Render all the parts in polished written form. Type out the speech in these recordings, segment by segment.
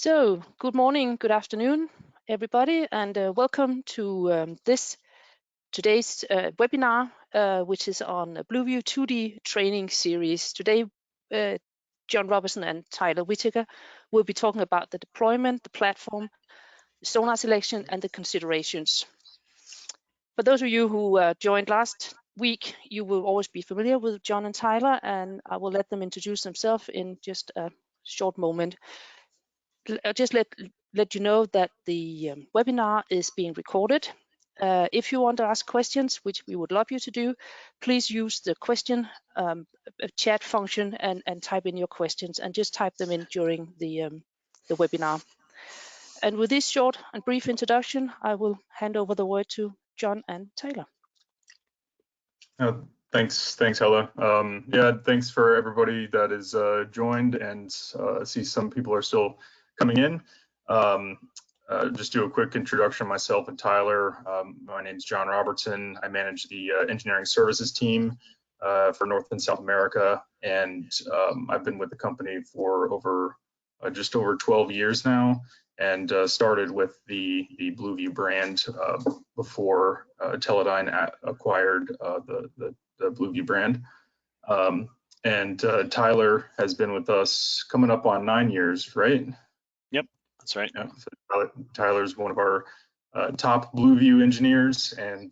So, good morning, good afternoon, everybody, and welcome to today's webinar, which is on Blueview 2D training series. Today, John Robertson and Tyler Whitaker will be talking about the deployment, the platform, the sonar selection, and the considerations. For those of you who joined last week, you will always be familiar with John and Tyler, and I will let them introduce themselves in just a short moment. I'll just let you know that the webinar is being recorded. If you want to ask questions, which we would love you to do, please use the question chat function and type in your questions, and just type them in during the webinar. And with this short and brief introduction, I will hand over the word to John and Tyler. Thanks, Hella. Yeah, thanks for everybody that is joined, and I see some people are still coming in. Just do a quick introduction of myself and Tyler. My name is John Robertson. I manage the engineering services team for North and South America, and I've been with the company for just over 12 years now, and started with the Blueview brand before Teledyne acquired the Blueview brand. And Tyler has been with us coming up on 9 years, right? Yep, that's right. Yeah, so Tyler's one of our top Blueview engineers, and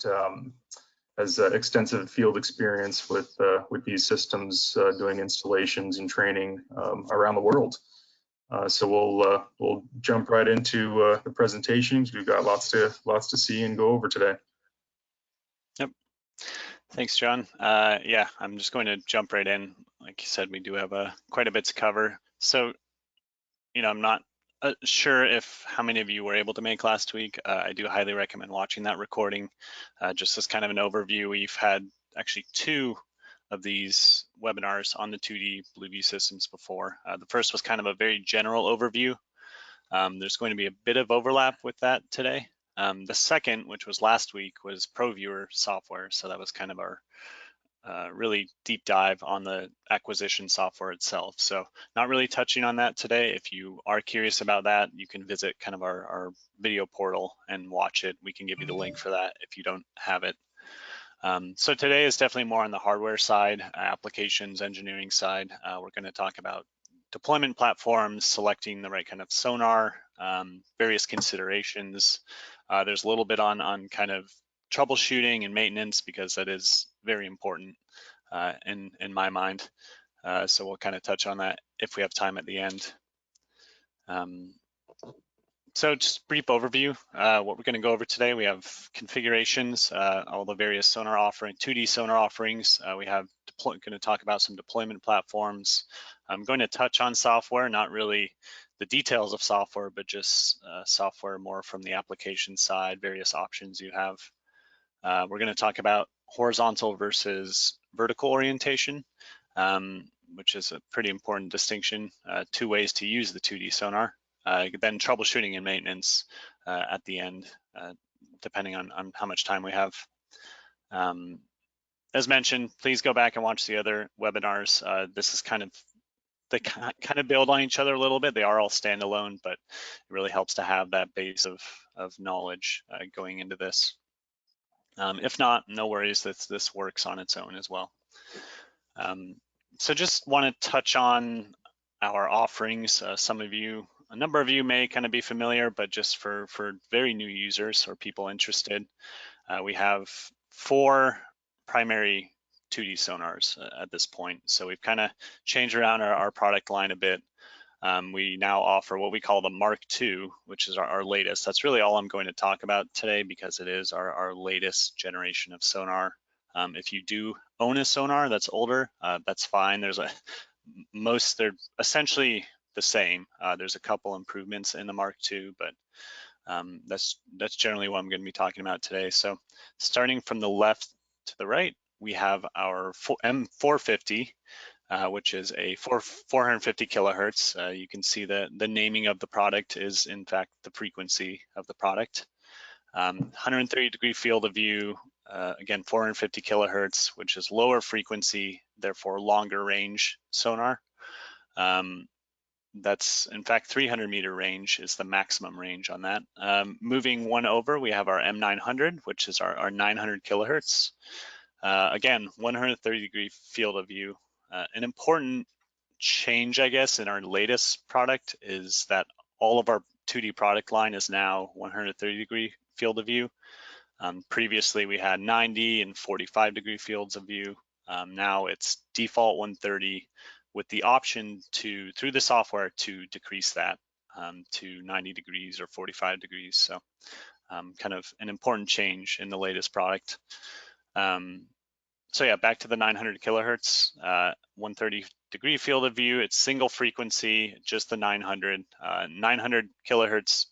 has extensive field experience with these systems, doing installations and training around the world. So we'll jump right into the presentations. We've got lots to see and go over today. Yep. Thanks, John. Yeah, I'm just going to jump right in. Like you said, we do have quite a bit to cover. So, I'm not sure if how many of you were able to make last week. I do highly recommend watching that recording. Just as kind of an overview, we've had actually 2 of these webinars on the 2D Blueview systems before. The first was kind of a very general overview. There's going to be a bit of overlap with that today. The second, which was last week, was ProViewer software. So that was kind of our really deep dive on the acquisition software itself. So not really touching on that today. If you are curious about that, you can visit kind of our video portal and watch it. We can give you the link for that if you don't have it. So today is definitely more on the hardware side, applications, engineering side. We're going to talk about deployment platforms, selecting the right kind of sonar, various considerations. There's a little bit on kind of troubleshooting and maintenance, because that is very important in my mind. So we'll kind of touch on that if we have time at the end. So just brief overview, what we're going to go over today. We have configurations, all the various sonar 2D sonar offerings. We have going to talk about some deployment platforms. I'm going to touch on software, not really the details of software, but just software more from the application side, various options you have. We're going to talk about horizontal versus vertical orientation, which is a pretty important distinction, 2 ways to use the 2D sonar. Then troubleshooting and maintenance at the end, depending on how much time we have. As mentioned, please go back and watch the other webinars. This is they kind of build on each other a little bit. They are all standalone, but it really helps to have that base of knowledge going into this. If not, no worries, this works on its own as well. So just want to touch on our offerings. A number of you may kind of be familiar, but just for very new users or people interested, we have 4 primary 2D sonars at this point. So we've kind of changed around our product line a bit. We now offer what we call the Mark II, which is our latest. That's really all I'm going to talk about today, because it is our latest generation of sonar. If you do own a sonar that's older, that's fine. They're essentially the same. There's a couple improvements in the Mark II, but that's generally what I'm going to be talking about today. So starting from the left to the right, we have our M450, which is a 450 kilohertz. You can see the naming of the product is in fact the frequency of the product. 130-degree field of view, again 450 kilohertz, which is lower frequency, therefore longer range sonar. That's in fact 300 meter range is the maximum range on that. Moving one over, we have our M900, which is our 900 kilohertz. Again, 130 degree field of view. An important change, I guess, in our latest product is that all of our 2D product line is now 130 degree field of view. Previously, we had 90 and 45 degree fields of view. Now it's default 130 with the option to, through the software, to decrease that to 90 degrees or 45 degrees. So kind of an important change in the latest product. So yeah, back to the 900 kilohertz, 130 degree field of view. It's single frequency, just the 900. 900 kilohertz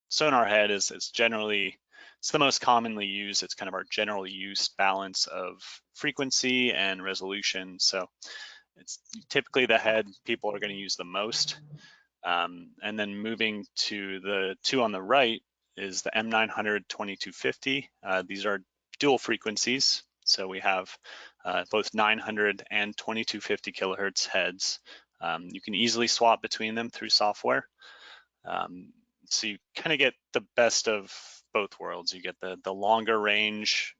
sonar head is generally, it's the most commonly used. It's kind of our general use balance of frequency and resolution. So it's typically the head people are going to use the most. And then moving to the two on the right is the M900 2250. These are dual frequencies. So we have both 900 and 2250 kilohertz heads. You can easily swap between them through software. So you kind of get the best of both worlds. You get the longer range,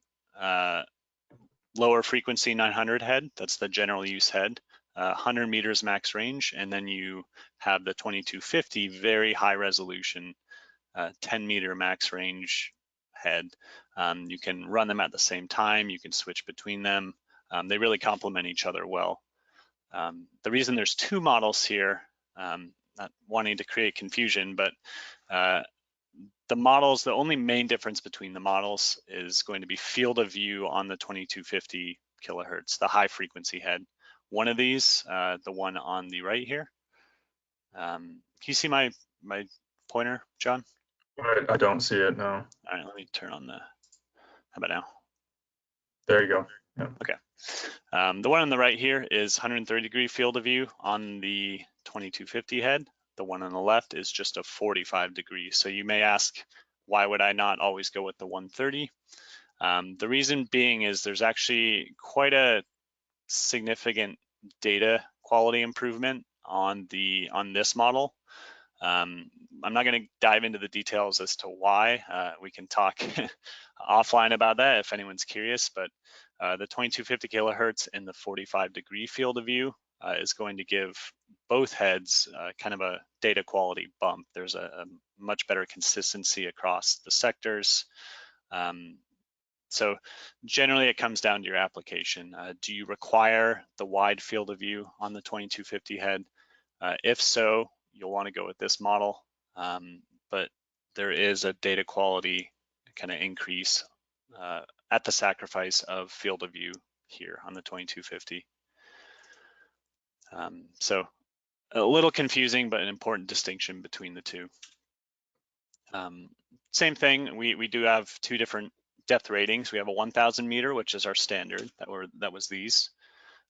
lower frequency 900 head, that's the general use head, 100 meters max range, and then you have the 2250 very high resolution, 10 meter max range head. You can run them at the same time, you can switch between them. They really complement each other well. The reason there's two models here, not wanting to create confusion, but the models, the only main difference between the models is going to be field of view on the 2250 kilohertz, the high frequency head. One of these, the one on the right here. Can you see my pointer, John? I don't see it, no. All right, let me turn on the, how about now? There you go. Yeah. Okay. The one on the right here is 130 degree field of view on the 2250 head. The one on the left is just a 45 degrees. So you may ask, why would I not always go with the 130? The reason being is there's actually quite a significant data quality improvement on this model. I'm not going to dive into the details as to why. We can talk offline about that if anyone's curious, but the 2250 kilohertz and the 45 degree field of view is going to give both heads kind of a data quality bump. There's a much better consistency across the sectors. So generally it comes down to your application. Do you require the wide field of view on the 2250 head? If so, you'll want to go with this model, but there is a data quality kind of increase at the sacrifice of field of view here on the 2250. So a little confusing, but an important distinction between the two. Same thing, we do have two different depth ratings. We have a 1000 meter, which is our standard, that was these.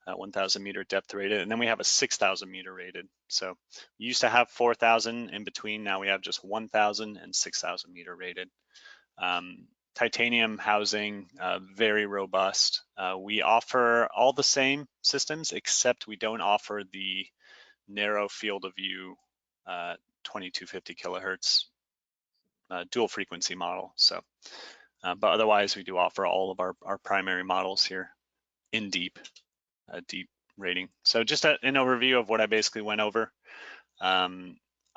1000 meter depth rated, and then we have a 6000 meter rated. So we used to have 4000 in between, now we have just 1000 and 6000 meter rated. Titanium housing, very robust. We offer all the same systems, except we don't offer the narrow field of view 2250 kilohertz dual frequency model. So, but otherwise we do offer all of our primary models here in deep rating. So just an overview of what I basically went over. I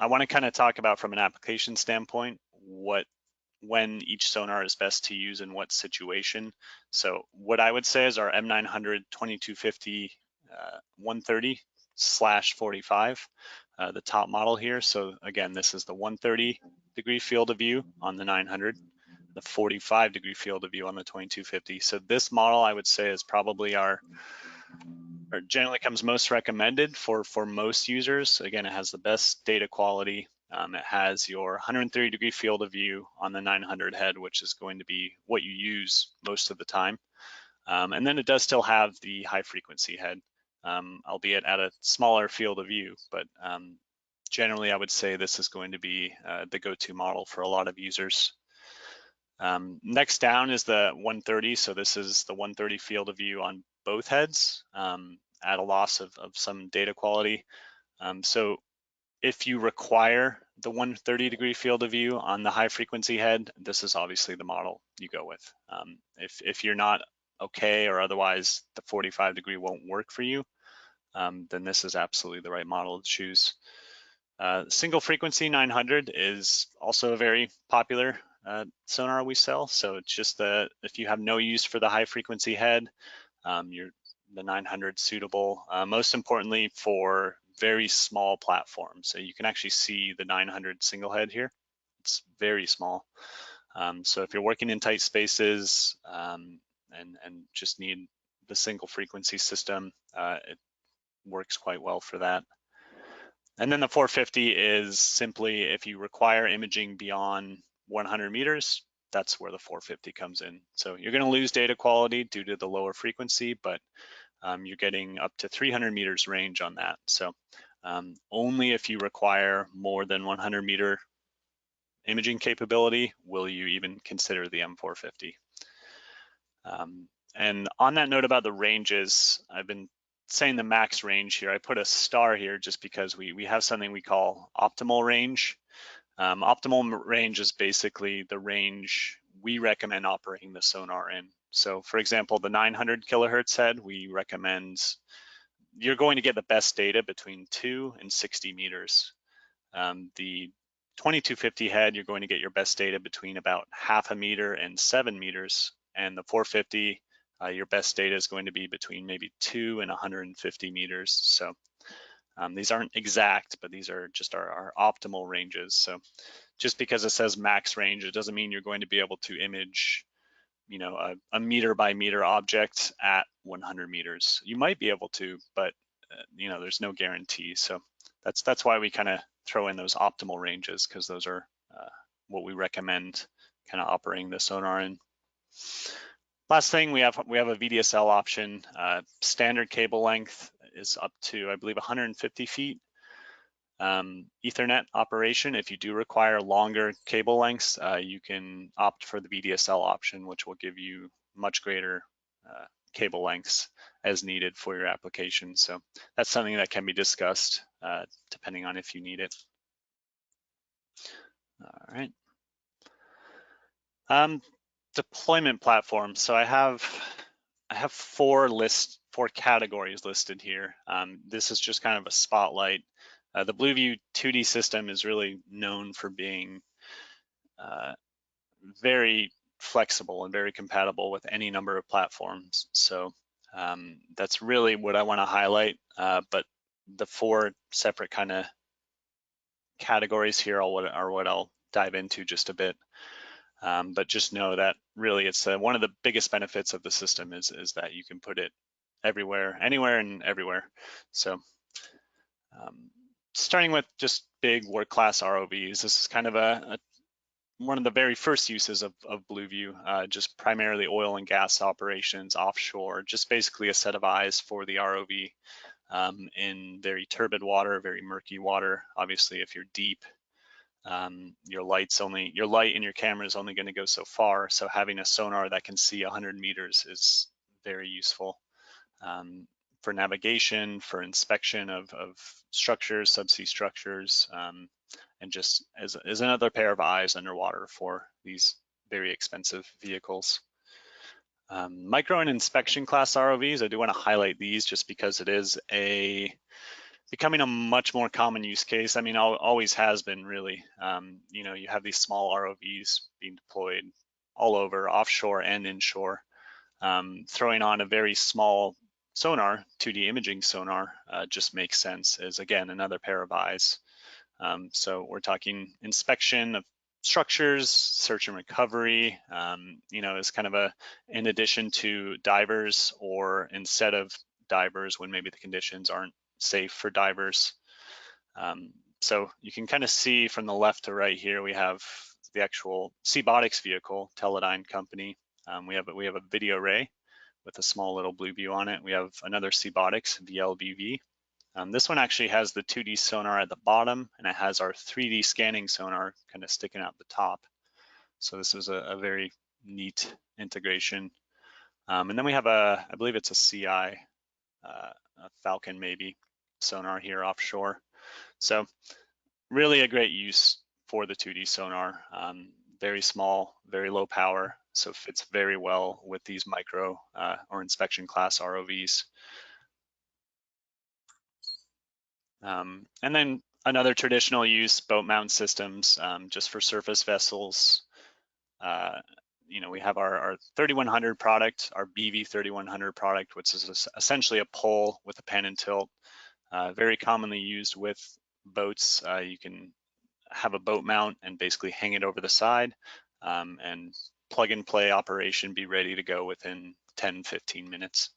want to kind of talk about from an application standpoint, when each sonar is best to use in what situation. So what I would say is our M900 2250 130/45, the top model here. So again, this is the 130 degree field of view on the 900, the 45 degree field of view on the 2250. So this model I would say is probably or generally comes most recommended for most users. Again, it has the best data quality. It has your 130 degree field of view on the 900 head, which is going to be what you use most of the time. And then it does still have the high frequency head, albeit at a smaller field of view. But generally, I would say this is going to be the go-to model for a lot of users. Next down is the 130. So this is the 130 field of view on both heads at a loss of some data quality. So If you require the 130-degree field of view on the high frequency head, this is obviously the model you go with. If you're not okay or otherwise the 45-degree won't work for you, then this is absolutely the right model to choose. Single frequency 900 is also a very popular sonar we sell. So it's just that if you have no use for the high frequency head, the 900 suitable. Most importantly for very small platforms. So you can actually see the 900 single head here. It's very small. So if you're working in tight spaces and just need the single frequency system, it works quite well for that. And then the 450 is simply if you require imaging beyond 100 meters, that's where the 450 comes in. So you're going to lose data quality due to the lower frequency, but you're getting up to 300 meters range on that. So only if you require more than 100 meter imaging capability will you even consider the M450. And on that note about the ranges, I've been saying the max range here. I put a star here just because we have something we call optimal range. Optimal range is basically the range we recommend operating the sonar in. So for example, the 900 kilohertz head, we recommend you're going to get the best data between 2 and 60 meters. The 2250 head, you're going to get your best data between about 0.5 meter and 7 meters. And the 450, your best data is going to be between maybe 2 and 150 meters. So these aren't exact, but these are just our optimal ranges. So just because it says max range, it doesn't mean you're going to be able to image, you know, a meter by meter object at 100 meters. You might be able to, but you know, there's no guarantee. So that's why we kind of throw in those optimal ranges, because those are what we recommend kind of operating the sonar in. Last thing, we have a VDSL option. Standard cable length is up to, I believe, 150 feet. Ethernet operation, if you do require longer cable lengths, you can opt for the VDSL option, which will give you much greater cable lengths as needed for your application. So that's something that can be discussed depending on if you need it. All right. Deployment platform. So I have four categories listed here. This is just kind of a spotlight. The Blueview 2D system is really known for being very flexible and very compatible with any number of platforms. So that's really what I want to highlight. But the four separate kind of categories here are what I'll dive into just a bit. But just know that really it's one of the biggest benefits of the system is that you can put it everywhere, anywhere and everywhere. So starting with just big work class ROVs, this is kind of one of the very first uses of Blueview, just primarily oil and gas operations offshore, just basically a set of eyes for the ROV in very turbid water, very murky water. Obviously, if you're deep, your light in your camera is only going to go so far. So having a sonar that can see 100 meters is very useful for navigation, for inspection of structures, subsea structures, and just as another pair of eyes underwater for these very expensive vehicles. MicroInspection ClassROVs, I do want to highlight these just because it is becoming a much more common use case. I mean, always has been really. You know, you have these small ROVs being deployed all over, offshore and inshore. Throwing on a very small sonar, 2D imaging sonar, just makes sense as, again, another pair of eyes. So we're talking inspection of structures, search and recovery, you know, is kind of in addition to divers or instead of divers when maybe the conditions aren't safe for divers. So you can kind of see from the left to right here, we have the actual Seabotics vehicle, Teledyne company. We have a video array with a small little Blueview on it. We have another Seabotics VLBV. This one actually has the 2D sonar at the bottom, and it has our 3D scanning sonar kind of sticking out the top. So this is a very neat integration. And then we have I believe it's a CI, a Falcon maybe, sonar here offshore. So really a great use for the 2D sonar. Very small, very low power, so fits very well with these micro or inspection class ROVs. And then another traditional use, boat mount systems, just for surface vessels. You know, we have our 3100 product, our BV 3100 product, which is essentially a pole with a pan and tilt, very commonly used with boats. You can have a boat mount and basically hang it over the side, and plug and play operation, be ready to go within 10-15 minutes.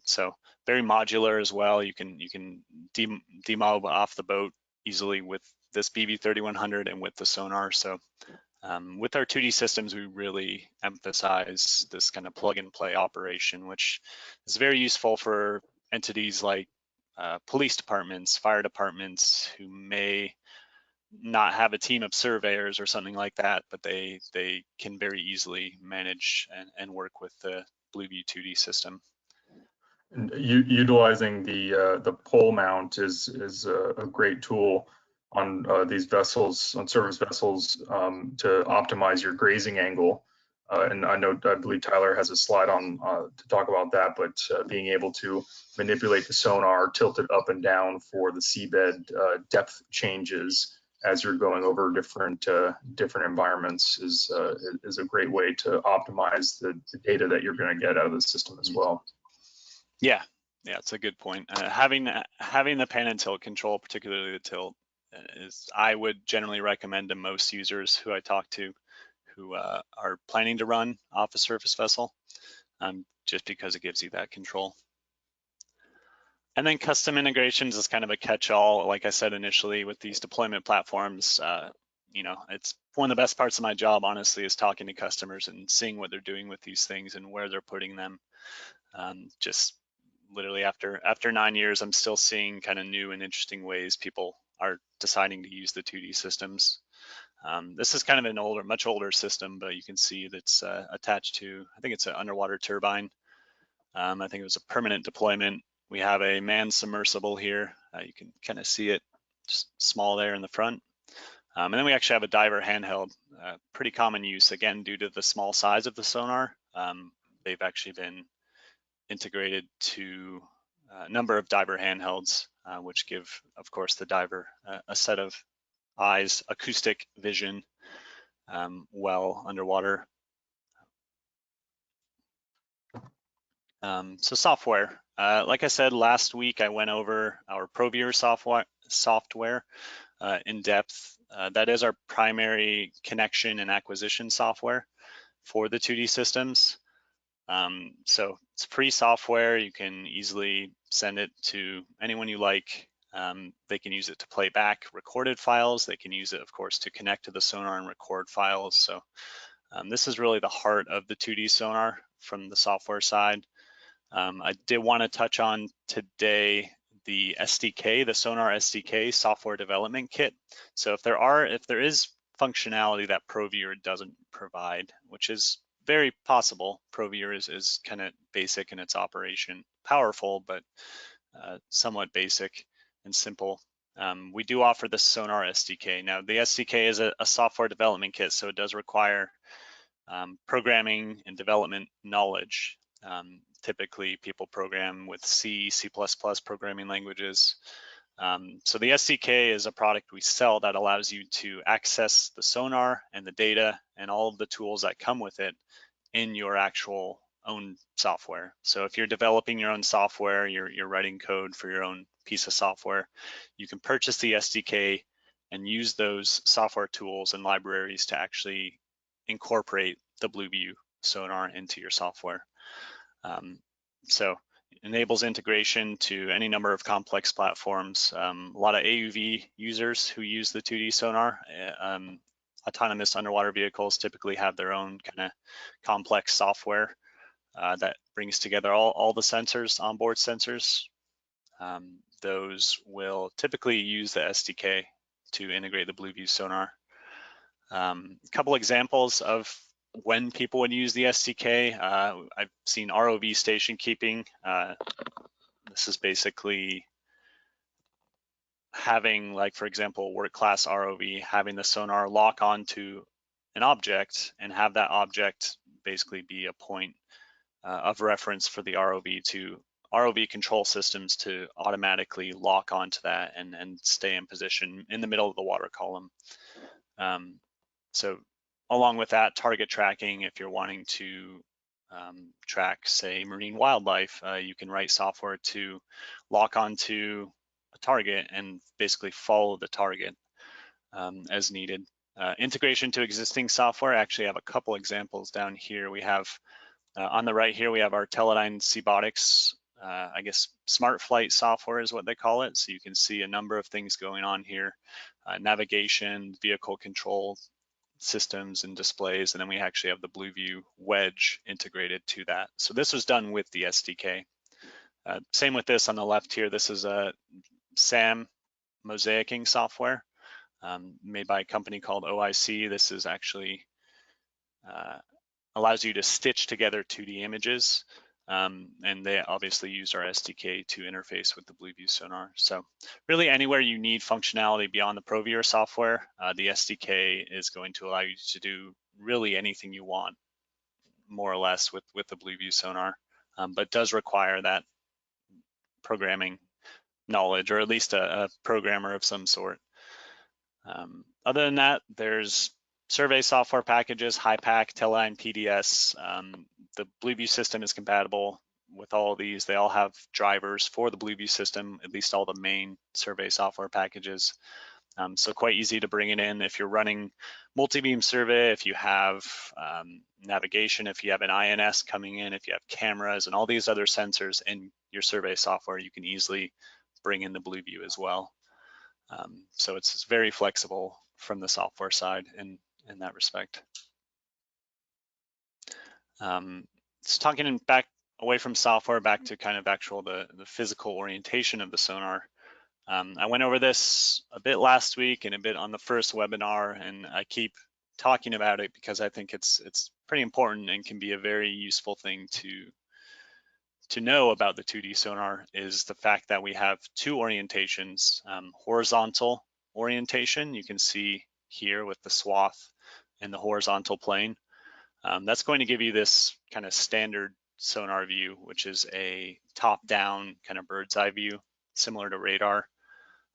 So very modular as well. You can demob off the boat easily with this BV 3100 and with the sonar. So with our 2D systems, we really emphasize this kind of plug and play operation, which is very useful for entities like police departments, fire departments, who may not have a team of surveyors or something like that, but they can very easily manage and work with the Blueview 2D system. And utilizing the pole mount is a great tool on these vessels, on surface vessels, to optimize your grazing angle. And I believe Tyler has a slide on to talk about that, but being able to manipulate the sonar, tilt it up and down for the seabed depth changes as you're going over different environments is a great way to optimize the data that you're going to get out of the system as well. Yeah, it's a good point. Having the pan and tilt control, particularly the tilt, is I would generally recommend to most users who I talk to who are planning to run off a surface vessel, just because it gives you that control. And then custom integrations is kind of a catch-all. Like I said initially, with these deployment platforms, you know, it's one of the best parts of my job, honestly, is talking to customers and seeing what they're doing with these things and where they're putting them. Just literally after 9 years, I'm still seeing kind of new and interesting ways people are deciding to use the 2D systems. This is kind of an much older system, but you can see that's attached to, I think it's an underwater turbine. I think it was a permanent deployment. We have a manned submersible here. You can kind of see it, just small there in the front. And then we actually have a diver handheld, pretty common use, again, due to the small size of the sonar. They've actually been integrated to a number of diver handhelds, which give, of course, the diver a set of eyes, acoustic vision, well underwater. So software, like I said, last week I went over our ProViewer software in depth. That is our primary connection and acquisition software for the 2D systems. So it's free software. You can easily send it to anyone you like. They can use it to play back recorded files. They can use it, of course, to connect to the sonar and record files. So this is really the heart of the 2D sonar from the software side. I did want to touch on today the SDK, the Sonar SDK software development kit. So if there is functionality that ProViewer doesn't provide, which is very possible, ProViewer is kind of basic in its operation, powerful, but somewhat basic and simple. We do offer the Sonar SDK. Now, the SDK is a software development kit, so it does require programming and development knowledge. Typically, people program with C, C++ programming languages. So the SDK is a product we sell that allows you to access the sonar and the data and all of the tools that come with it in your actual own software. So if you're developing your own software, you're writing code for your own piece of software, you can purchase the SDK and use those software tools and libraries to actually incorporate the Blueview sonar into your software. So it enables integration to any number of complex platforms. A lot of AUV users who use the 2D sonar, autonomous underwater vehicles typically have their own kind of complex software that brings together all the sensors, onboard sensors. Those will typically use the SDK to integrate the Blueview sonar. A couple examples of when people would use the SDK. I've seen ROV station keeping. This is basically having, like, for example, work class ROV, having the sonar lock onto an object and have that object basically be a point of reference for the ROV control systems to automatically lock onto that and stay in position in the middle of the water column. So along with that, target tracking, if you're wanting to track, say, marine wildlife, you can write software to lock onto a target and basically follow the target as needed. Integration to existing software, actually I have a couple examples down here. We have on the right here, we have our Teledyne Seabotics, I guess smart flight software is what they call it. So you can see a number of things going on here, navigation, vehicle control systems and displays, and then we actually have the Blueview wedge integrated to that. So this was done with the SDK. Same with this on the left here. This is a SAM mosaicing software made by a company called OIC. This is actually allows you to stitch together 2D images, and they obviously use our SDK to interface with the Blueview sonar. So really anywhere you need functionality beyond the ProViewer software, the SDK is going to allow you to do really anything you want, more or less, with the Blueview sonar, but does require that programming knowledge, or at least a programmer of some sort. Other than that, there's survey software packages, HiPAC, Teledyne PDS. The Blueview system is compatible with all of these. They all have drivers for the Blueview system, at least all the main survey software packages. So quite easy to bring it in if you're running multibeam survey, if you have navigation, if you have an INS coming in, if you have cameras and all these other sensors in your survey software, you can easily bring in the Blueview as well. So it's very flexible from the software side in that respect. It's talking back away from software back to kind of the physical orientation of the sonar. I went over this a bit last week and a bit on the first webinar, and I keep talking about it because I think it's pretty important and can be a very useful thing to know about the 2D sonar, is the fact that we have two orientations. Horizontal orientation, you can see here with the swath in the horizontal plane. That's going to give you this kind of standard sonar view, which is a top-down kind of bird's eye view, similar to radar.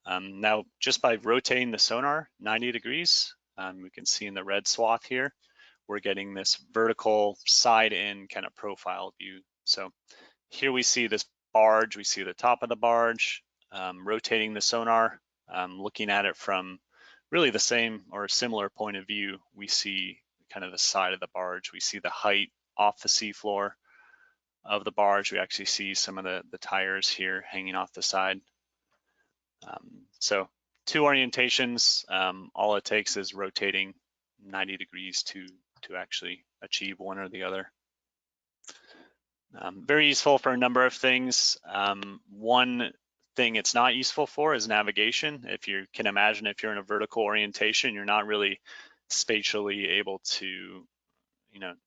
Now, just by rotating the sonar 90 degrees, we can see in the red swath here, we're getting this vertical side-in kind of profile view. So here we see this barge, we see the top of the barge, rotating the sonar, looking at it from really the same or similar point of view. We see kind of the side of the barge. We see the height off the seafloor of the barge. We actually see some of the tires here hanging off the side. So two orientations, all it takes is rotating 90 degrees to actually achieve one or the other. Very useful for a number of things. One thing it's not useful for is navigation. If you can imagine, if you're in a vertical orientation, you're not really spatially able to,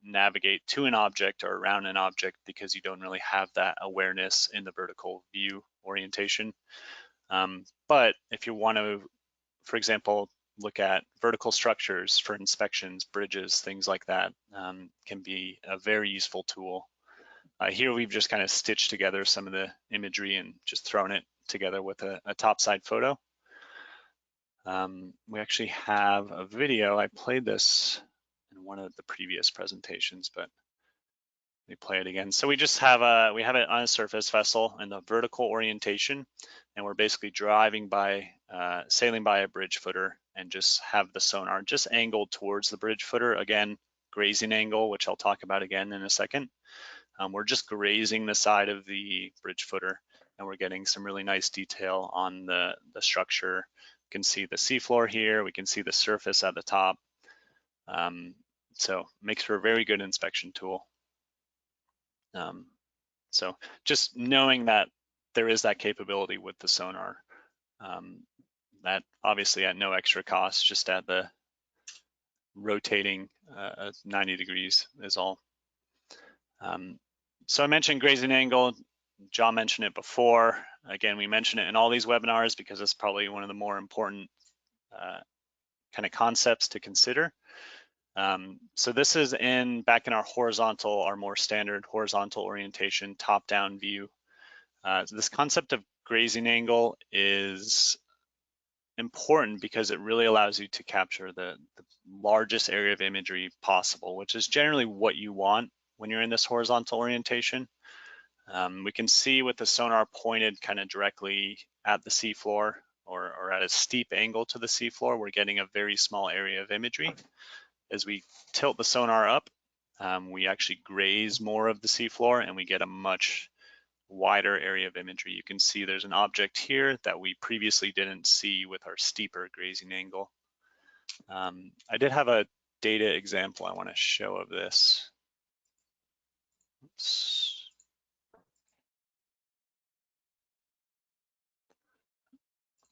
navigate to an object or around an object because you don't really have that awareness in the vertical view orientation. But if you want to, for example, look at vertical structures for inspections, bridges, things like that, can be a very useful tool. Here we've just kind of stitched together some of the imagery and just thrown it together with a topside photo. We actually have a video. I played this in one of the previous presentations, but let me play it again. So we just have we have it on a surface vessel in the vertical orientation, and we're basically driving by, sailing by a bridge footer, and just have the sonar just angled towards the bridge footer. Again, grazing angle, which I'll talk about again in a second. We're just grazing the side of the bridge footer, and we're getting some really nice detail on the structure. You can see the seafloor here. We can see the surface at the top. So makes for a very good inspection tool. So just knowing that there is that capability with the sonar, that obviously at no extra cost, just at the rotating 90 degrees is all. So I mentioned grazing angle. John mentioned it before. Again, we mention it in all these webinars because it's probably one of the more important kind of concepts to consider. So this is back in our horizontal, our more standard horizontal orientation, top-down view. So this concept of grazing angle is important because it really allows you to capture the largest area of imagery possible, which is generally what you want when you're in this horizontal orientation. We can see with the sonar pointed kind of directly at the seafloor or at a steep angle to the seafloor, we're getting a very small area of imagery. As we tilt the sonar up, we actually graze more of the seafloor and we get a much wider area of imagery. You can see there's an object here that we previously didn't see with our steeper grazing angle. I did have a data example I want to show of this. Oops.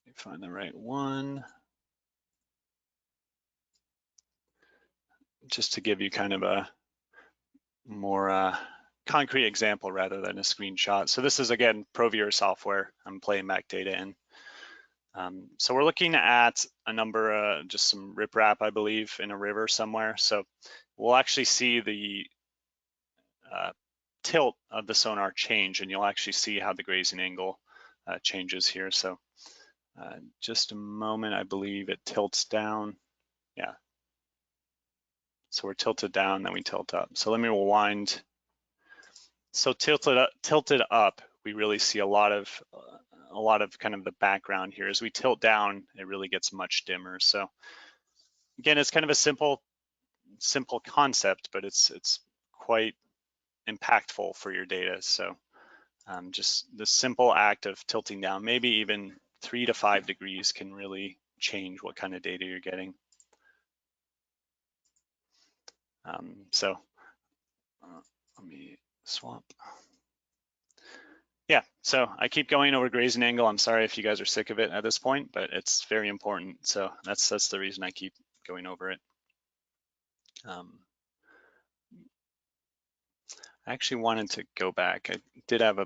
Let me find the right one. Just to give you kind of a more concrete example rather than a screenshot. So this is, again, ProViewer software I'm playing back data in. So we're looking at a number, just some riprap, I believe, in a river somewhere. So we'll actually see the tilt of the sonar change, and you'll actually see how the grazing angle changes here. So just a moment, I believe it tilts down. Yeah. So we're tilted down, then we tilt up. So let me rewind. So tilted up, we really see a lot of kind of the background here. As we tilt down, it really gets much dimmer. So again, it's kind of a simple concept, but it's quite impactful for your data. So just the simple act of tilting down, maybe even 3 to 5 degrees, can really change what kind of data you're getting. So let me swap. Yeah, so I keep going over grazing angle. I'm sorry if you guys are sick of it at this point, but it's very important. So that's the reason I keep going over it. I actually wanted to go back. I did have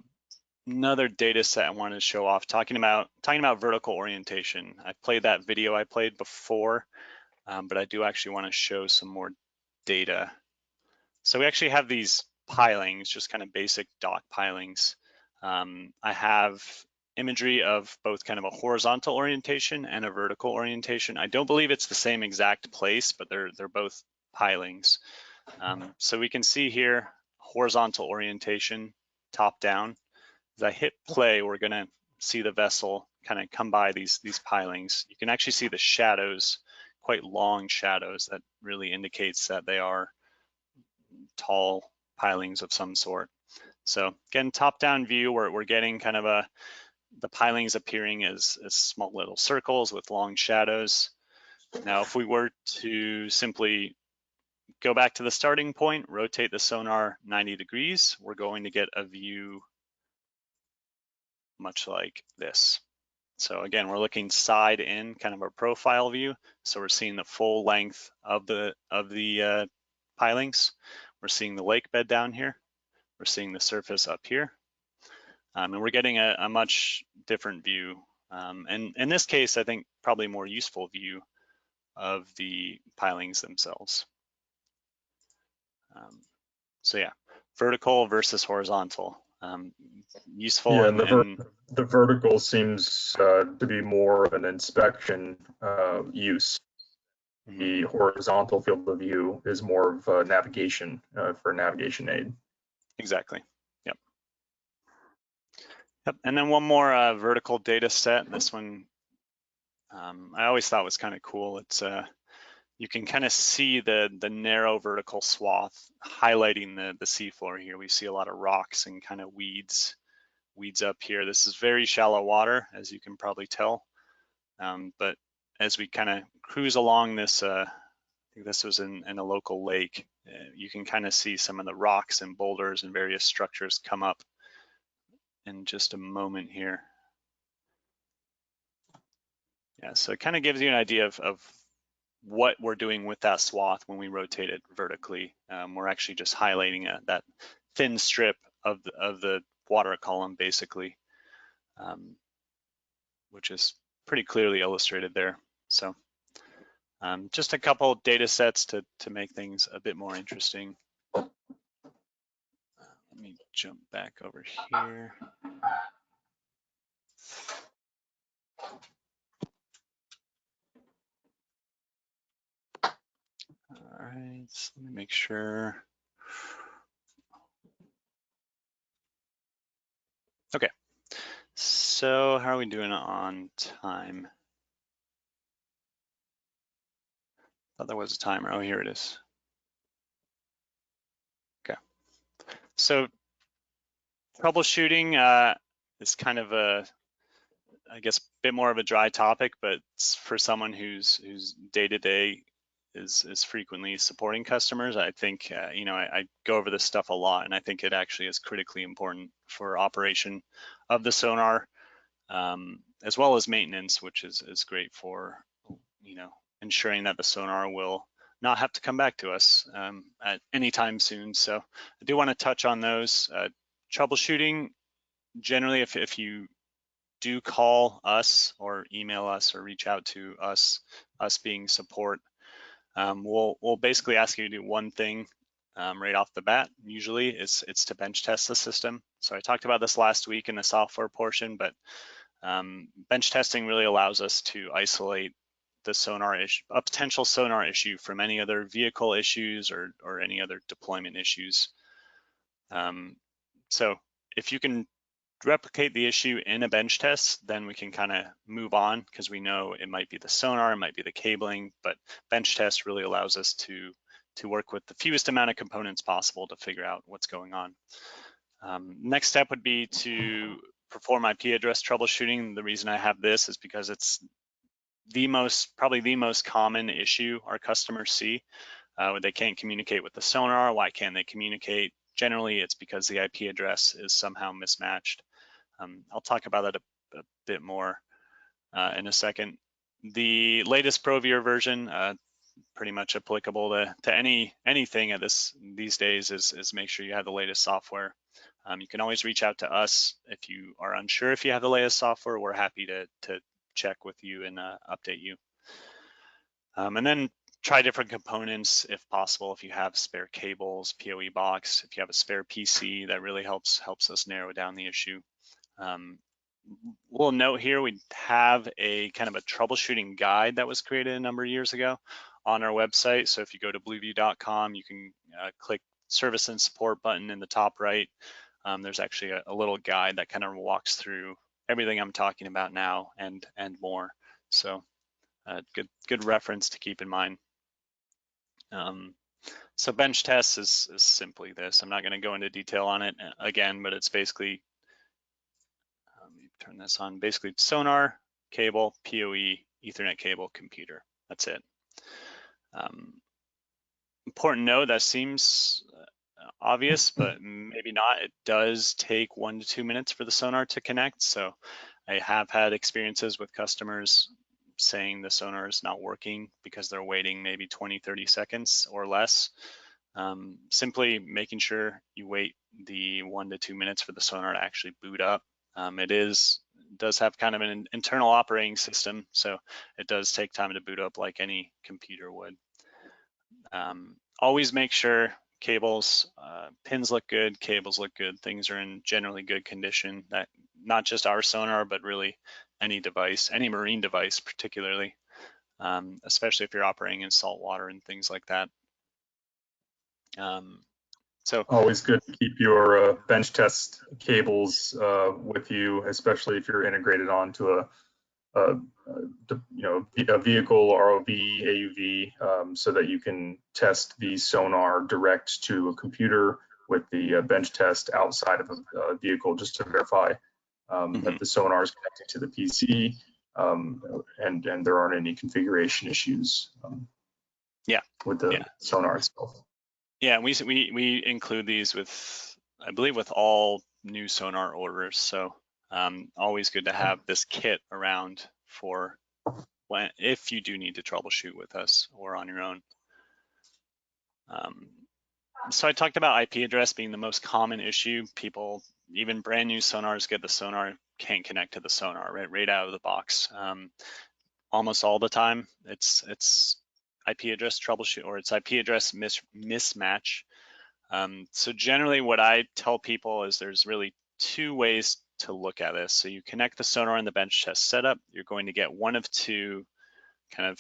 another data set I wanted to show off, talking about vertical orientation. I played that video I played before, but I do actually want to show some more data. So we actually have these pilings, just kind of basic dock pilings. I have imagery of both kind of a horizontal orientation and a vertical orientation. I don't believe it's the same exact place, but they're both pilings. So we can see here horizontal orientation, top down. As I hit play, we're going to see the vessel kind of come by these pilings. You can actually see the shadows, quite long shadows, that really indicates that they are tall pilings of some sort. So again, top-down view, we're getting kind of the pilings appearing as small little circles with long shadows. Now, if we were to simply go back to the starting point, rotate the sonar 90 degrees, we're going to get a view much like this. So again, we're looking side in, kind of a profile view. So we're seeing the full length of the pilings. We're seeing the lake bed down here. We're seeing the surface up here. And we're getting a much different view. And in this case, I think probably more useful view of the pilings themselves. So yeah, vertical versus horizontal. Useful. Yeah, and the vertical seems to be more of an inspection use. The horizontal field of view is more of navigation for navigation aid. Exactly. Yep. And then one more vertical data set. This one I always thought was kind of cool. It's you can kind of see the narrow vertical swath highlighting the seafloor here. We see a lot of rocks and kind of weeds up here. This is very shallow water, as you can probably tell. But as we kind of cruise along this, I think this was in a local lake, you can kind of see some of the rocks and boulders and various structures come up in just a moment here. Yeah, so it kind of gives you an idea of what we're doing with that swath when we rotate it vertically. We're actually just highlighting that thin strip of the water column, basically. which is pretty clearly illustrated there. So just a couple data sets to make things a bit more interesting. Let me jump back over here. All right, so let me make sure. Okay, so how are we doing on time? Thought there was a timer. Oh, here it is. Okay, so troubleshooting is kind of a, I guess, a bit more of a dry topic, but for someone whose day-to-day is frequently supporting customers, I think you know, I go over this stuff a lot, and I think it actually is critically important for operation of the sonar, as well as maintenance, which is great for, you know, ensuring that the sonar will not have to come back to us at any time soon. So I do want to touch on those. Troubleshooting, generally, if you do call us or email us or reach out to us being support, we'll basically ask you to do one thing right off the bat. Usually it's to bench test the system. So I talked about this last week in the software portion, but bench testing really allows us to isolate the sonar issue, a potential sonar issue, from any other vehicle issues or any other deployment issues. So if you can replicate the issue in a bench test, then we can kind of move on, because we know it might be the sonar, it might be the cabling, but bench test really allows us to work with the fewest amount of components possible to figure out what's going on. Next step would be to perform IP address troubleshooting. The reason I have this is because it's probably the most common issue our customers see. When they can't communicate with the sonar. Why can't they communicate? Generally, it's because the IP address is somehow mismatched. I'll talk about that a bit more in a second. The latest ProViewer version, pretty much applicable to anything at these days, is make sure you have the latest software. You can always reach out to us if you are unsure if you have the latest software. We're happy to check with you and update you. And then try different components if possible. If you have spare cables, PoE box, if you have a spare PC, that really helps us narrow down the issue. We'll note here we have a kind of a troubleshooting guide that was created a number of years ago on our website. So if you go to blueview.com, you can click Service and Support button in the top right. There's actually a little guide that kind of walks through everything I'm talking about now and more. So good reference to keep in mind. So bench tests is simply this. I'm not going to go into detail on it again, but it's basically, let me turn this on, basically sonar, cable, PoE, Ethernet cable, computer. That's it. Important note, that seems obvious, but maybe not. It does take 1 to 2 minutes for the sonar to connect. So I have had experiences with customers saying the sonar is not working because they're waiting maybe 20, 30 seconds or less. Simply making sure you wait the 1 to 2 minutes for the sonar to actually boot up. It does have kind of an internal operating system, so it does take time to boot up like any computer would. Always make sure cables, pins look good, cables look good, things are in generally good condition. That not just our sonar, but really any device, any marine device particularly, especially if you're operating in salt water and things like that. So always good to keep your bench test cables with you, especially if you're integrated onto a vehicle, ROV, AUV, so that you can test the sonar direct to a computer with the bench test outside of a vehicle, just to verify that the sonar is connected to the PC and there aren't any configuration issues with the sonar itself. Yeah, we include these with, I believe, with all new sonar orders. So always good to have this kit around for if you do need to troubleshoot with us or on your own. So I talked about IP address being the most common issue. People even brand new sonars get the sonar, can't connect to the sonar right out of the box. Almost all the time, it's IP address troubleshoot, or it's IP address mismatch. So generally what I tell people is there's really two ways to look at this. So you connect the sonar in the bench test setup, you're going to get one of two kind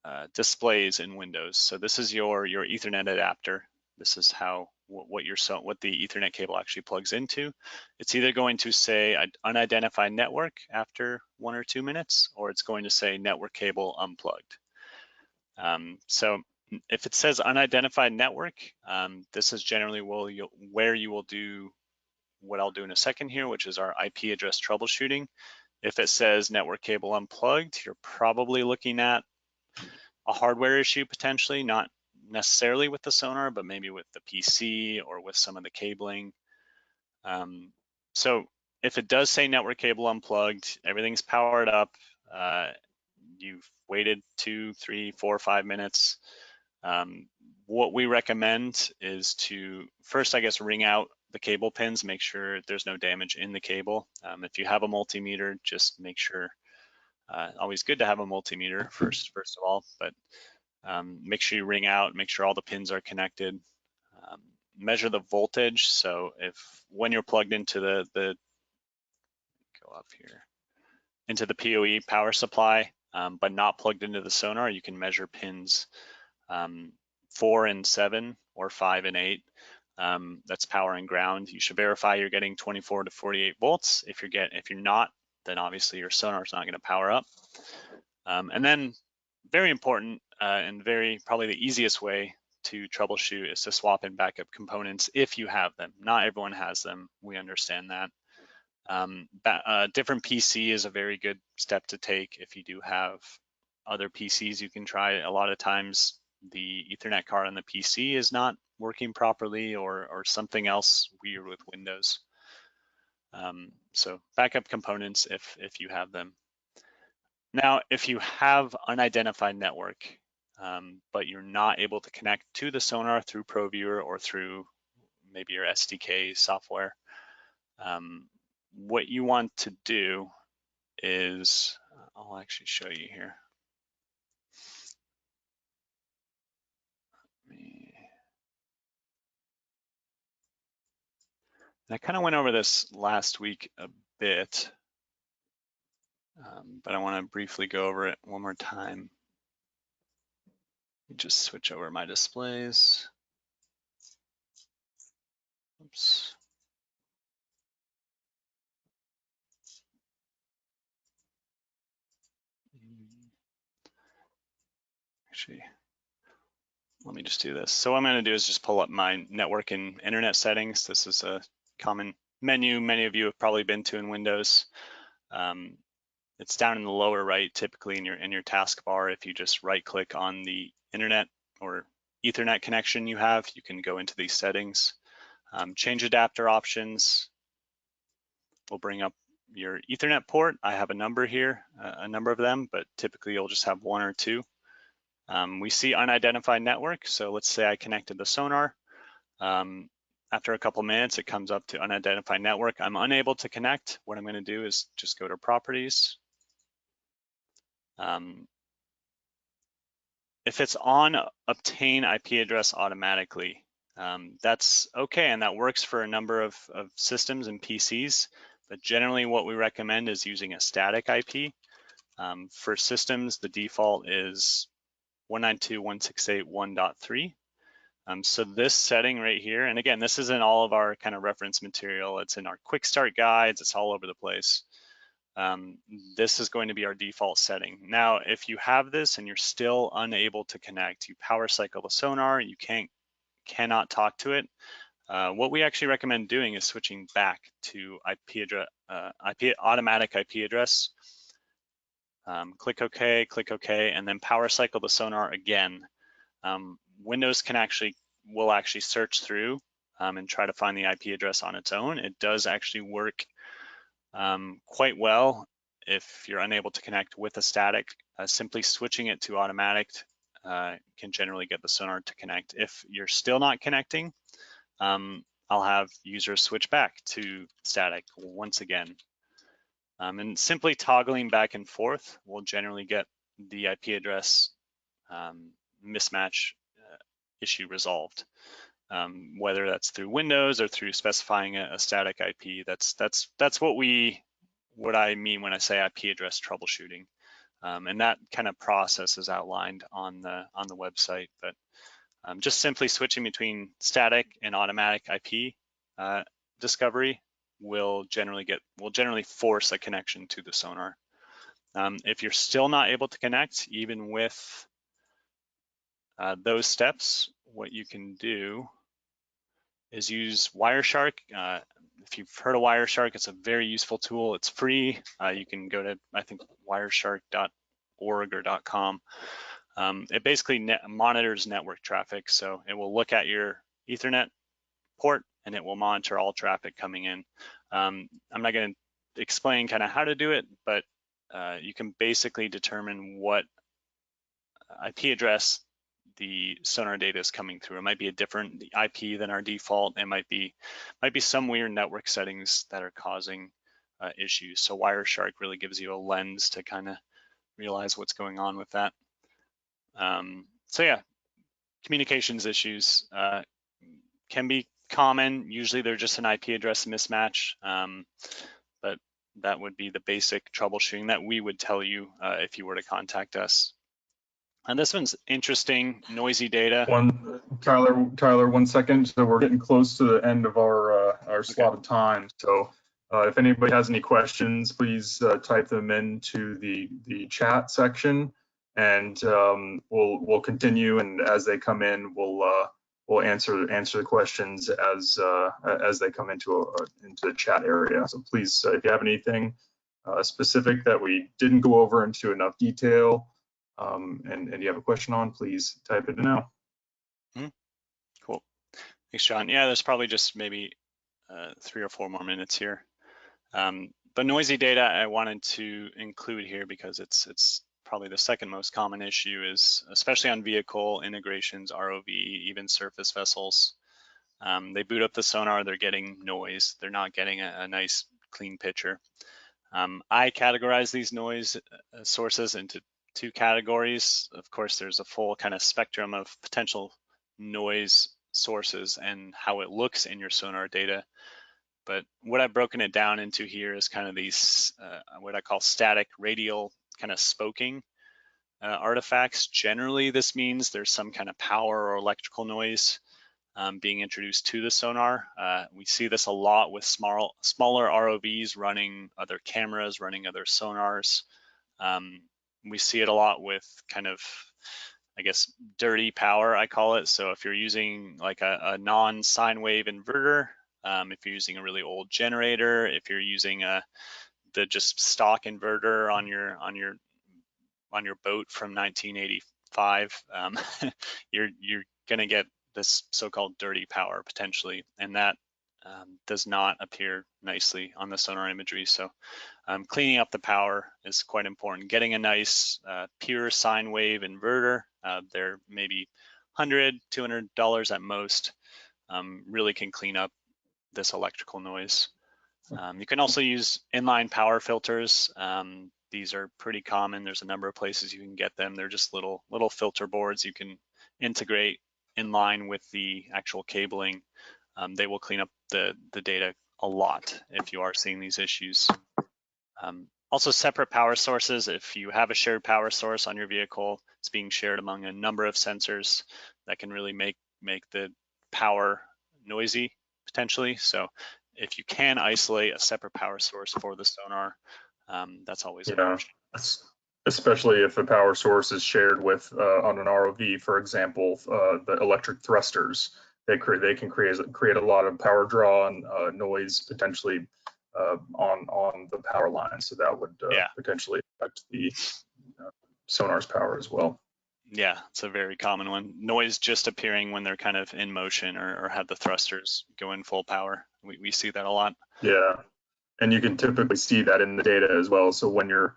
of displays in Windows. So this is your Ethernet adapter. This is how what the Ethernet cable actually plugs into. It's either going to say unidentified network after 1 or 2 minutes, or it's going to say network cable unplugged. So if it says unidentified network, this is generally where you will do what I'll do in a second here, which is our IP address troubleshooting. If it says network cable unplugged, you're probably looking at a hardware issue potentially, not necessarily with the sonar, but maybe with the PC or with some of the cabling. So if it does say network cable unplugged, everything's powered up, you've waited 2, 3, 4, 5 minutes, what we recommend is to first, I guess, ring out the cable pins, make sure there's no damage in the cable. If you have a multimeter, just make sure, always good to have a multimeter first of all, but make sure you ring out, make sure all the pins are connected, measure the voltage. So when you're plugged into the go up here, into the PoE power supply, but not plugged into the sonar, you can measure pins 4 and 7 or 5 and 8. That's power and ground. You should verify you're getting 24 to 48 volts. If you're not, then obviously your sonar is not going to power up. And then very important and probably the easiest way to troubleshoot is to swap in backup components if you have them. Not everyone has them. We understand that. Different PC is a very good step to take. If you do have other PCs, you can try. A lot of times the Ethernet card on the PC is not working properly, or something else weird with Windows. So backup components if you have them. Now, if you have unidentified network, but you're not able to connect to the sonar through ProViewer or through maybe your SDK software, what you want to do is, I'll actually show you here. And I kind of went over this last week a bit, but I want to briefly go over it one more time. Just switch over my displays. Oops. Actually, let me just do this. So what I'm going to do is just pull up my network and internet settings. This is a common menu many of you have probably been to in Windows. It's down in the lower right, typically in your taskbar. If you just right-click on the internet or Ethernet connection you have, you can go into these settings. Change adapter options will bring up your Ethernet port. I have a number here, a number of them, but typically you'll just have 1 or 2. We see unidentified network. So let's say I connected the sonar. After a couple minutes, it comes up to unidentified network. I'm unable to connect. What I'm going to do is just go to properties. If it's on obtain IP address automatically, that's okay, and that works for a number of systems and PCs, but generally what we recommend is using a static IP. For systems, the default is 192.168.1.3. So this setting right here, and again, this is in all of our kind of reference material. It's in our quick start guides. It's all over the place. This is going to be our default setting. Now, if you have this and you're still unable to connect, you power cycle the sonar, you cannot talk to it. What we actually recommend doing is switching back to automatic IP address. Click OK, and then power cycle the sonar again. Windows will actually search through and try to find the IP address on its own. It does actually work quite well if you're unable to connect with a static. Simply switching it to automatic can generally get the sonar to connect. If you're still not connecting, I'll have users switch back to static once again. And simply toggling back and forth will generally get the IP address mismatch issue resolved. Whether that's through Windows or through specifying a static IP, that's what I mean when I say IP address troubleshooting. And that kind of process is outlined on the website, but just simply switching between static and automatic IP discovery will generally force a connection to the sonar. If you're still not able to connect, even with those steps, what you can do is use Wireshark. If you've heard of Wireshark, it's a very useful tool. It's free. You can go to, I think, wireshark.org or .com. It basically monitors network traffic. So it will look at your Ethernet port and it will monitor all traffic coming in. I'm not going to explain kind of how to do it, but you can basically determine what IP address the sonar data is coming through. It might be a different IP than our default. It might be some weird network settings that are causing issues. So Wireshark really gives you a lens to kind of realize what's going on with that. So yeah, communications issues can be common. Usually they're just an IP address mismatch, but that would be the basic troubleshooting that we would tell you if you were to contact us. And this one's interesting, noisy data. Tyler, 1 second. So we're getting close to the end of our slot of time. So if anybody has any questions, please type them into the chat section, and we'll continue. And as they come in, we'll answer the questions as they come into the chat area. So please, if you have anything specific that we didn't go over into enough detail, and you have a question on, please type it in now. Cool. Thanks, John. Yeah, there's probably just maybe 3 or 4 more minutes here. The noisy data I wanted to include here because it's probably the second most common issue, is especially on vehicle integrations, ROV, even surface vessels. They boot up the sonar, they're getting noise. They're not getting a nice clean picture. I categorize these noise sources into 2 categories. Of course, there's a full kind of spectrum of potential noise sources and how it looks in your sonar data. But what I've broken it down into here is kind of these, what I call static radial kind of spoking artifacts. Generally, this means there's some kind of power or electrical noise being introduced to the sonar. We see this a lot with smaller ROVs running other cameras, running other sonars. We see it a lot with kind of, I guess, dirty power, I call it. So if you're using like a non-sine wave inverter, if you're using a really old generator, if you're using the just stock inverter on your boat from 1985, you're gonna get this so-called dirty power potentially, and that does not appear nicely on the sonar imagery. So cleaning up the power is quite important. Getting a nice pure sine wave inverter, they're maybe $100, $200 at most, really can clean up this electrical noise. You can also use inline power filters. These are pretty common. There's a number of places you can get them. They're just little filter boards you can integrate in line with the actual cabling. They will clean up the data a lot if you are seeing these issues. Also, separate power sources. If you have a shared power source on your vehicle, it's being shared among a number of sensors that can really make the power noisy potentially. So if you can isolate a separate power source for the sonar, that's always an option. Especially if the power source is shared with on an ROV, for example, the electric thrusters. They can create a lot of power draw and noise potentially on the power line. So that would potentially affect the sonar's power as well. Yeah, it's a very common one. Noise just appearing when they're kind of in motion or have the thrusters go in full power. We see that a lot. Yeah, and you can typically see that in the data as well. So when you're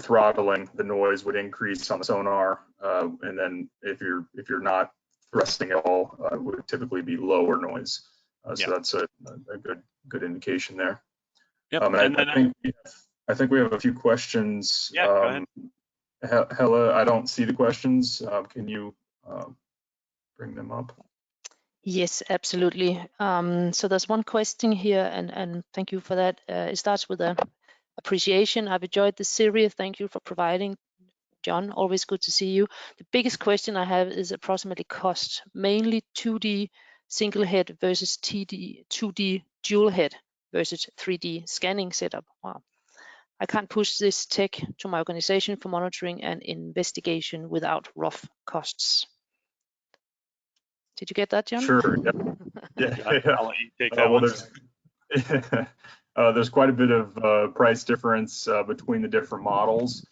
throttling, the noise would increase on the sonar, and then if you're not thrusting at all, it would typically be lower noise. So that's a good indication there. Yep. I think we have a few questions. Yeah, go ahead. Hella, I don't see the questions. Can you bring them up? Yes, absolutely. So there's one question here, and thank you for that. It starts with a appreciation. I've enjoyed the series. Thank you for providing, John. Always good to see you. The biggest question I have is approximately cost, mainly 2D single head versus 2D dual head versus 3D scanning setup. Wow. I can't push this tech to my organization for monitoring and investigation without rough costs. Did you get that, John? Sure. Yeah. I'll let you take that one. There's quite a bit of price difference between the different models,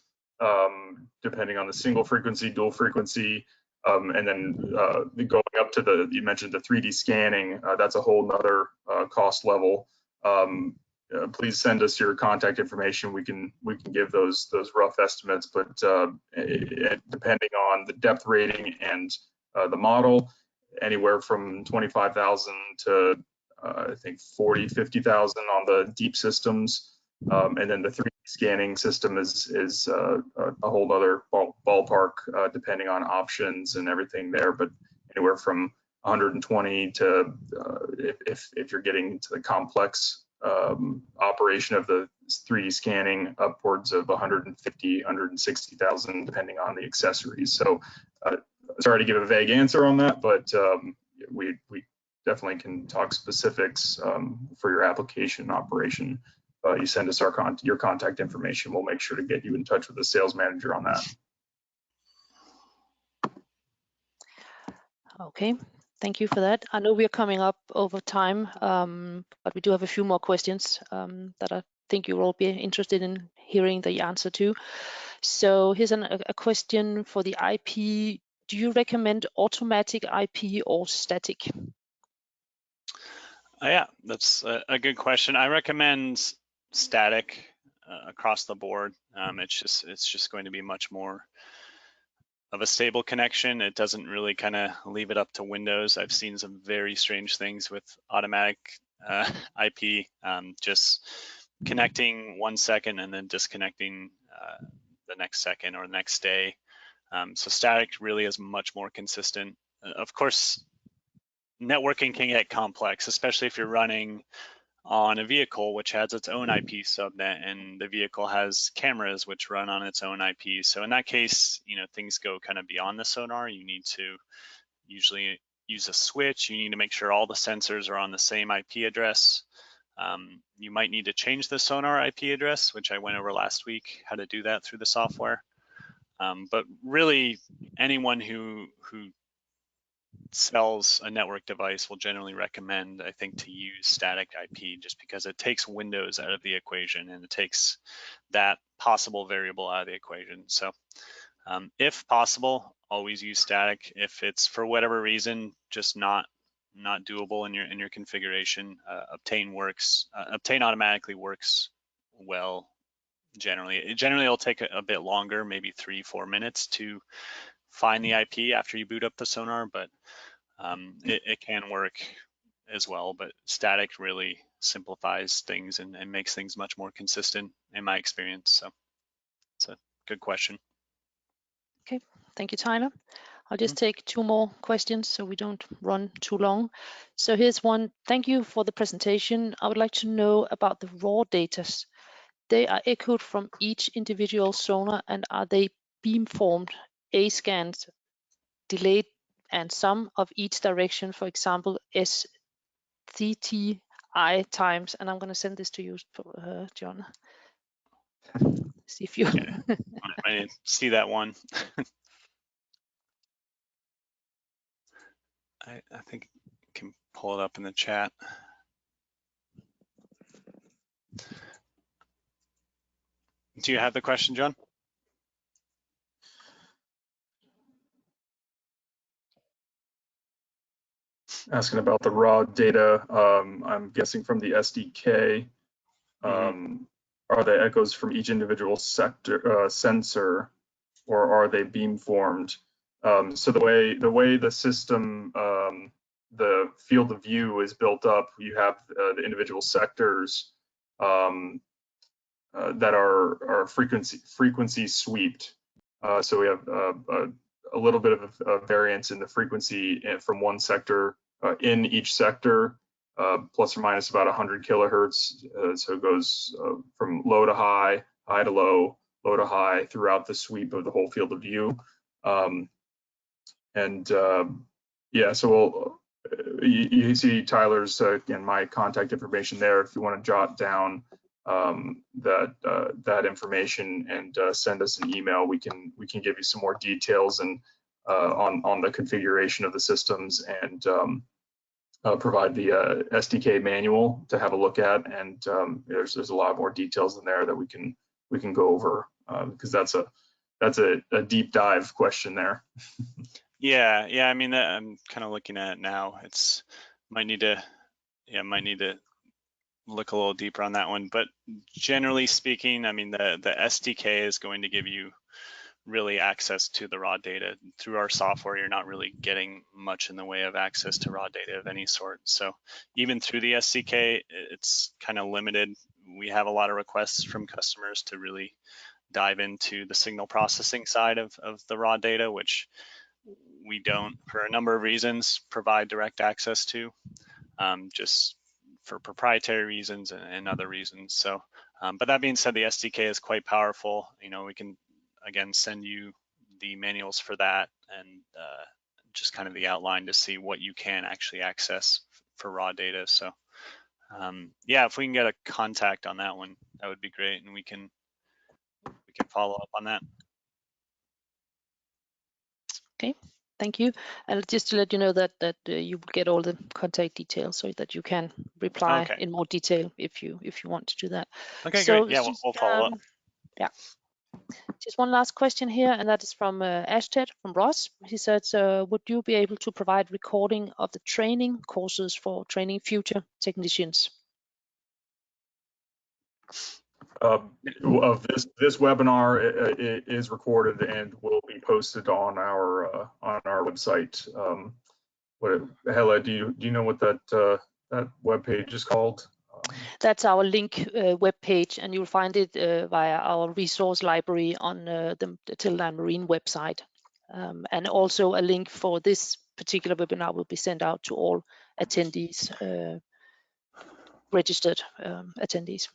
depending on the single frequency, dual frequency, and then going up to you mentioned the 3D scanning. That's a whole nother cost level. Please send us your contact information. We can give those rough estimates, but depending on the depth rating and the model, anywhere from 25,000 to I think 50,000 on the deep systems, and then the 3D scanning system is a whole other ballpark, depending on options and everything there. But anywhere from 120 to if you're getting into the complex operation of the 3D scanning, upwards of 150, 160,000, depending on the accessories. So sorry to give a vague answer on that, but we definitely can talk specifics for your application operation. You send us your contact information. We'll make sure to get you in touch with the sales manager on that. Okay, thank you for that. I know we are coming up over time, but we do have a few more questions that I think you'll all be interested in hearing the answer to. So here's a question for the IP. Do you recommend automatic IP or static? Yeah, that's a good question. I recommend static across the board. It's just going to be much more of a stable connection. It doesn't really kind of leave it up to Windows. I've seen some very strange things with automatic IP, just connecting 1 second and then disconnecting the next second or the next day. So static really is much more consistent. Of course, networking can get complex, especially if you're running on a vehicle which has its own IP subnet, and the vehicle has cameras which run on its own IP. So in that case, things go kind of beyond the sonar. You need to usually use a switch. You need to make sure all the sensors are on the same IP address. You might need to change the sonar IP address, which I went over last week, how to do that through the software. But really, anyone who sells a network device will generally recommend, I think, to use static IP, just because it takes Windows out of the equation and it takes that possible variable out of the equation. So if possible, always use static. If it's for whatever reason just not doable in your configuration, Obtain automatically works well. Generally it'll take a bit longer, maybe 3-4 minutes to find the IP after you boot up the sonar, but it can work as well. But static really simplifies things and makes things much more consistent in my experience. So it's a good question. Okay, thank you, Tyler. I'll just take 2 more questions so we don't run too long. So here's one. Thank you for the presentation. I would like to know about the raw data. They are echoed from each individual sonar, and are they beamformed, A scans, delayed, and some of each direction, for example, SCTI times? And I'm going to send this to you, John. See if you... I didn't see that one. I think I can pull it up in the chat. Do you have the question, John? Asking about the raw data, I'm guessing from the SDK. Are they echoes from each individual sensor, or are they beamformed? So the way the system the field of view is built up. You have the individual sectors that are frequency sweeped. So we have a little bit of a variance in the frequency from one sector in each sector, plus or minus about 100 kilohertz. So it goes from low to high, high to low, low to high throughout the sweep of the whole field of view. Yeah, so you see Tyler's again, my contact information there if you want to jot down that information and send us an email. We can give you some more details and on the configuration of the systems and provide the SDK manual to have a look at. And there's a lot more details in there that we can go over because that's a deep dive question there. Yeah. I mean, I'm kind of looking at it now. It's might need to look a little deeper on that one. But generally speaking, I mean, the SDK is going to give you really access to the raw data. Through our software, you're not really getting much in the way of access to raw data of any sort. So even through the SDK, it's kind of limited. We have a lot of requests from customers to really dive into the signal processing side of the raw data, which we don't, for a number of reasons, provide direct access to, just for proprietary reasons and other reasons. So, but that being said, the SDK is quite powerful. You know, we can, again, send you the manuals for that and just kind of the outline to see what you can actually access for raw data. So yeah, if we can get a contact on that one, that would be great, and we can follow up on that. Okay, thank you. And just to let you know that you will get all the contact details so that you can reply in more detail if you want to do that. Okay, so great. Yeah, we'll follow up. Yeah. Just one last question here, and that is from Ashted from Ross. He says, would you be able to provide recording of the training courses for training future technicians? Of this webinar is recorded and will be posted on our website. Hella, do you know what that web page is called? That's our link web page, and you'll find it via our resource library on the Teledyne Marine website. And also a link for this particular webinar will be sent out to all attendees, registered attendees.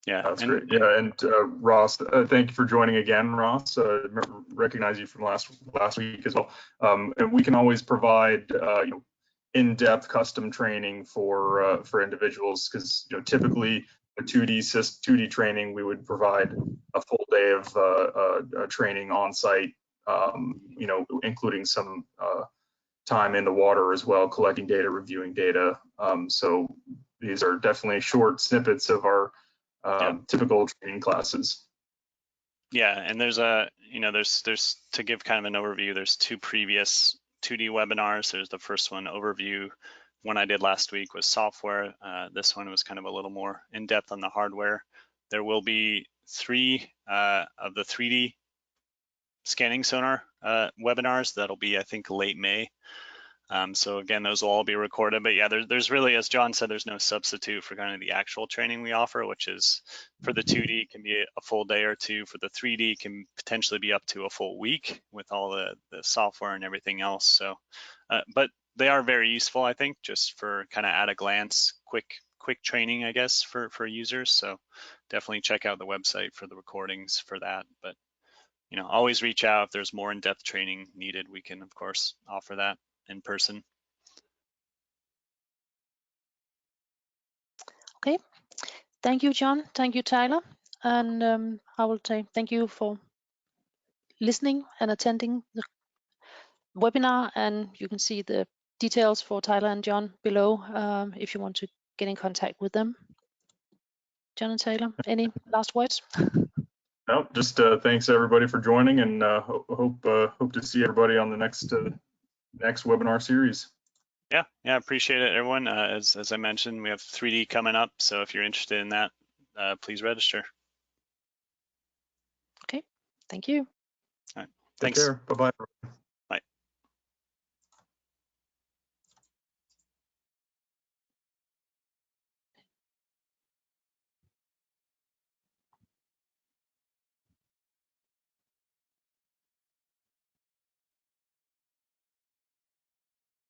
Yeah, that's great. Yeah, and Ross, thank you for joining again, Ross. Recognize you from last week as well. And we can always provide in-depth custom training for individuals, because typically a 2D training, we would provide a full day of training on site, including some time in the water as well, collecting data, reviewing data. So these are definitely short snippets of our typical training classes. Yeah, and there's there's to give kind of an overview, there's two previous 2D webinars. There's the first one, overview. One I did last week was software. This one was kind of a little more in depth on the hardware. There will be 3 of the 3D scanning sonar webinars. That'll be, I think, late May. So again, those will all be recorded, but yeah, there's really, as John said, there's no substitute for kind of the actual training we offer, which is for the 2D can be a full day or two, for the 3D can potentially be up to a full week with all the software and everything else. So, but they are very useful, I think, just for kind of at a glance, quick training, I guess, for users. So definitely check out the website for the recordings for that. But always reach out if there's more in-depth training needed. We can, of course, offer that in person. Okay, thank you, John. Thank you, Tyler. And I will say thank you for listening and attending the webinar. And you can see the details for Tyler and John below if you want to get in contact with them. John and Tyler, any last words? No, just thanks everybody for joining, and hope to see everybody on the next webinar series. Yeah, appreciate it, everyone. As I mentioned, we have 3D coming up, so if you're interested in that, please register. Okay, thank you. All right, thanks. Take care. Bye-bye.